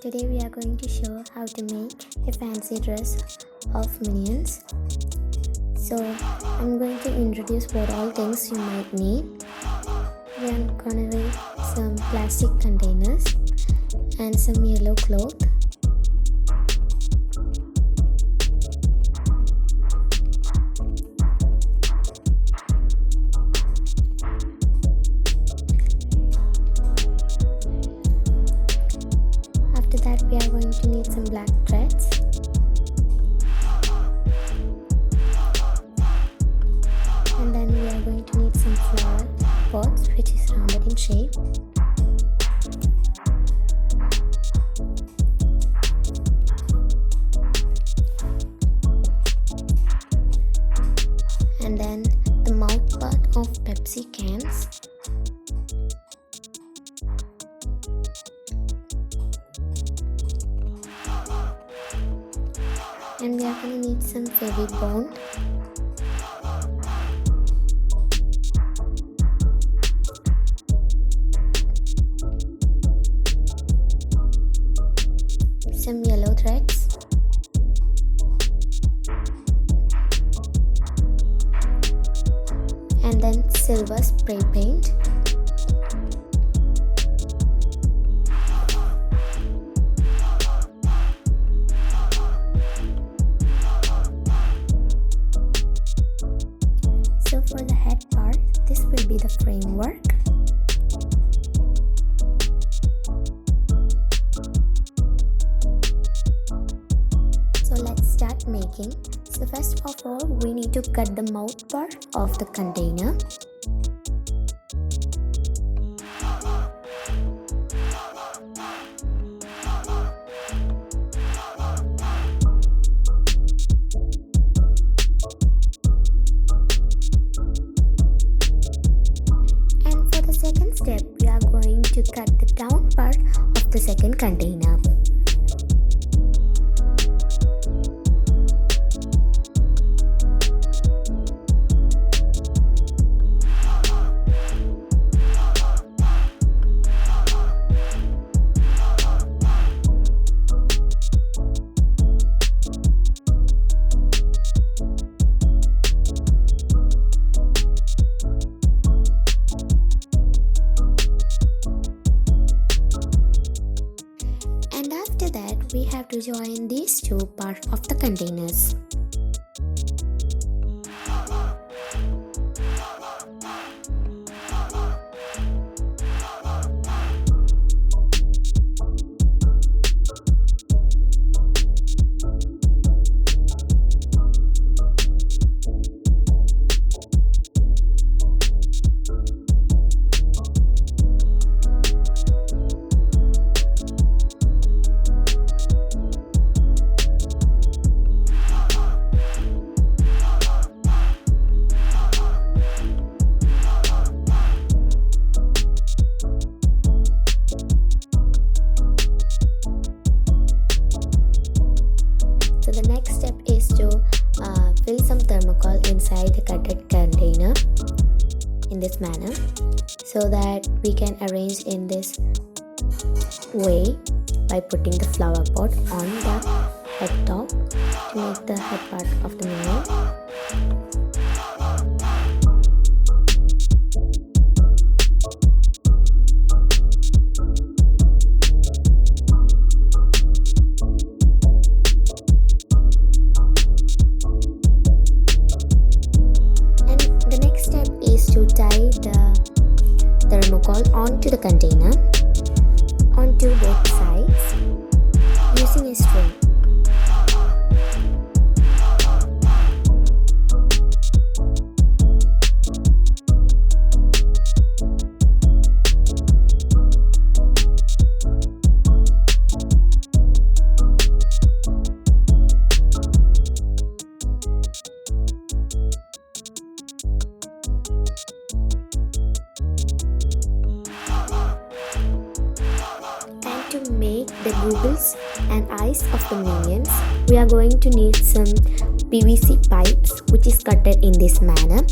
Today we are going to show how to make a fancy dress of minions. So I'm going to introduce what all things you might need. We are gonna need some plastic containers and some yellow cloth. After that, we are going to need some black threads. And then we are going to need some flower pots which is rounded in shape. And then the mouth part of Pepsi cans. And we are going to need some Fevy Bond. Some yellow threads. And then silver spray paint. So for the head part, this will be the framework. So let's start making. So first of all, we need to cut the mouth part of the container. Second step, we are going to cut the down part of the second container. And after that, we have to join these two parts of the containers. So the next step is to fill some thermocol inside the cutted container in this manner, so that we can arrange in this way by putting the flower pot on the head top to make the head part of the minion. To tie the thermocol onto the container onto both sides using a string. To make the googles and eyes of the minions, we are going to need some PVC pipes which is cutted in this manner,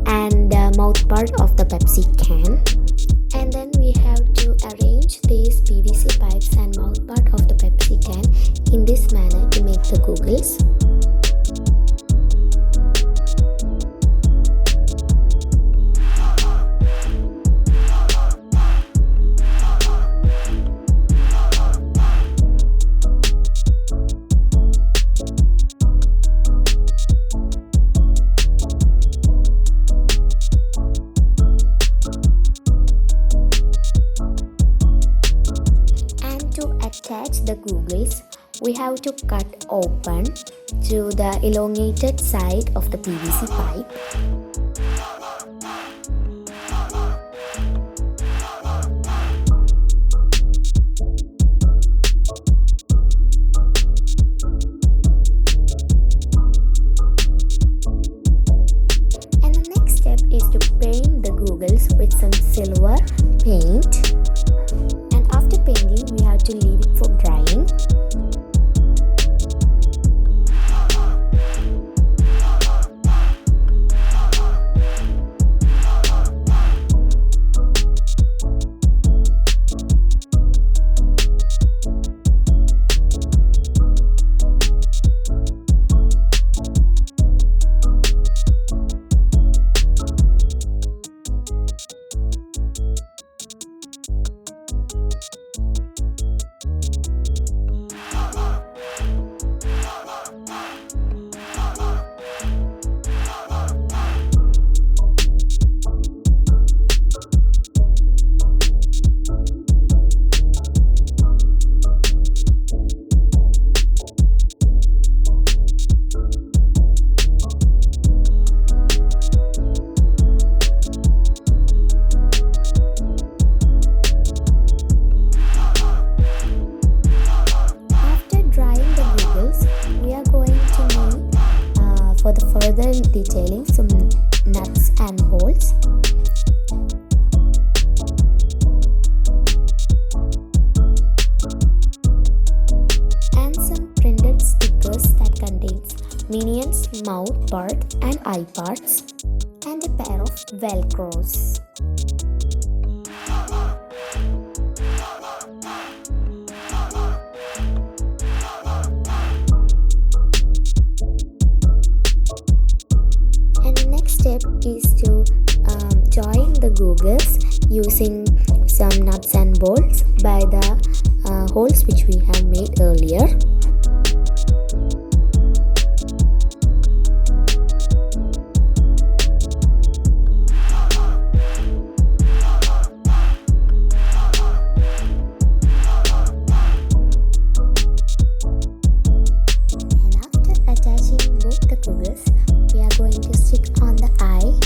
and the mouth part of the Pepsi can. And then we have to arrange these PVC pipes and mouth part of the Pepsi attach the googles, we have to cut open to the elongated side of the PVC pipe. And the next step is to paint the googles with some silver paint. And after painting, we have to leave it for drying. For the further detailing, some nuts and bolts. And some printed stickers that contains Minion's mouth part and eye parts, and a pair of velcros. Step is to join the googles using some nuts and bolts by the holes which we have made earlier. And after attaching both the googles, we are going to stick on the eye.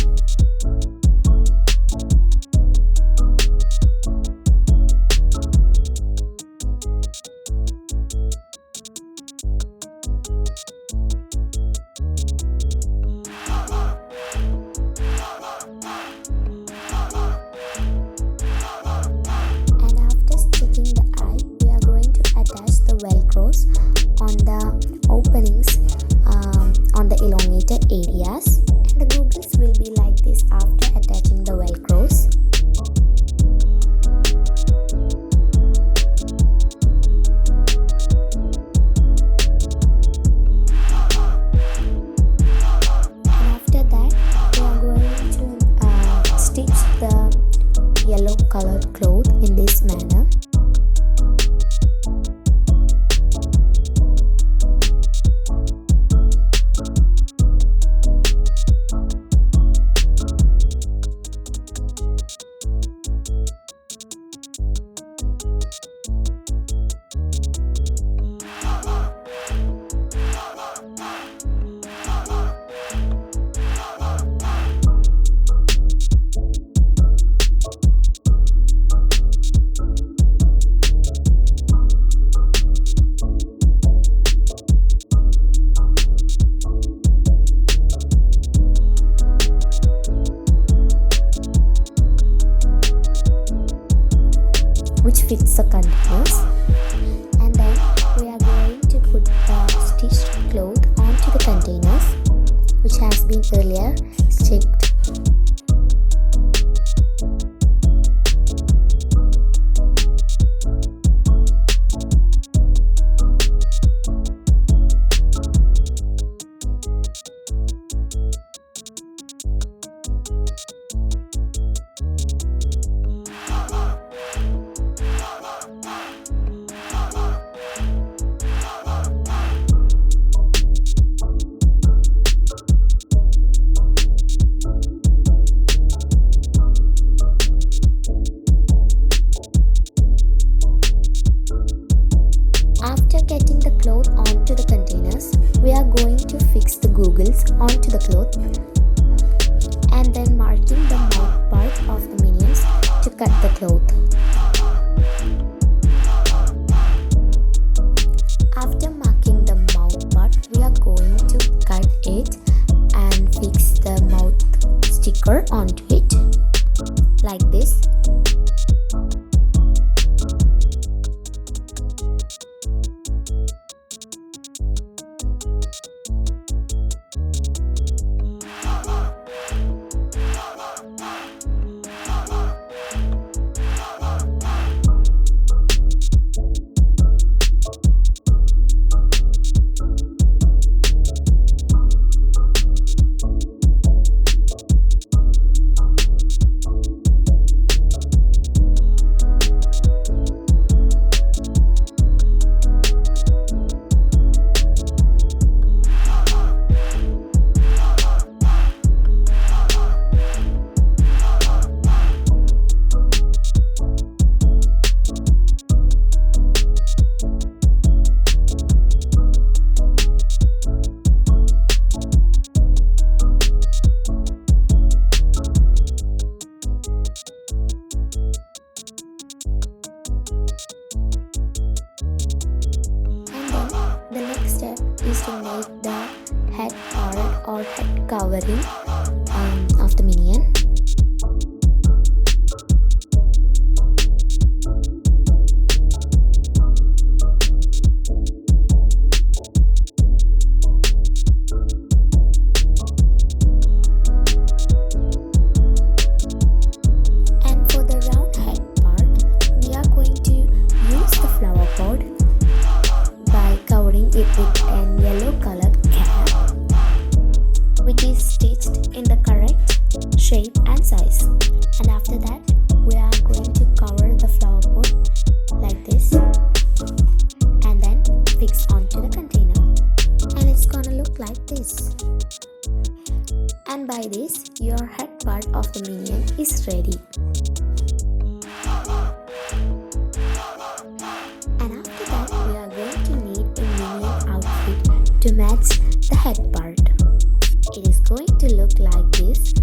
cloth, and then marking the mouth part of the minions to cut the cloth. After marking the mouth part, we are going to cut it and fix the mouth sticker onto it like this. The next step is to make the head part or head covering of the minion. And for the round head part, we are going to use the flower pot by covering it with an yellow colored cap, which is stitched in the correct shape and size. And after that, we are going to cover the flower pot like this and then fix onto the container, and it's gonna look like this. And by this, your head part of the minion is ready. And after that, we are going to need a minion outfit to match the head part. It is going to look like this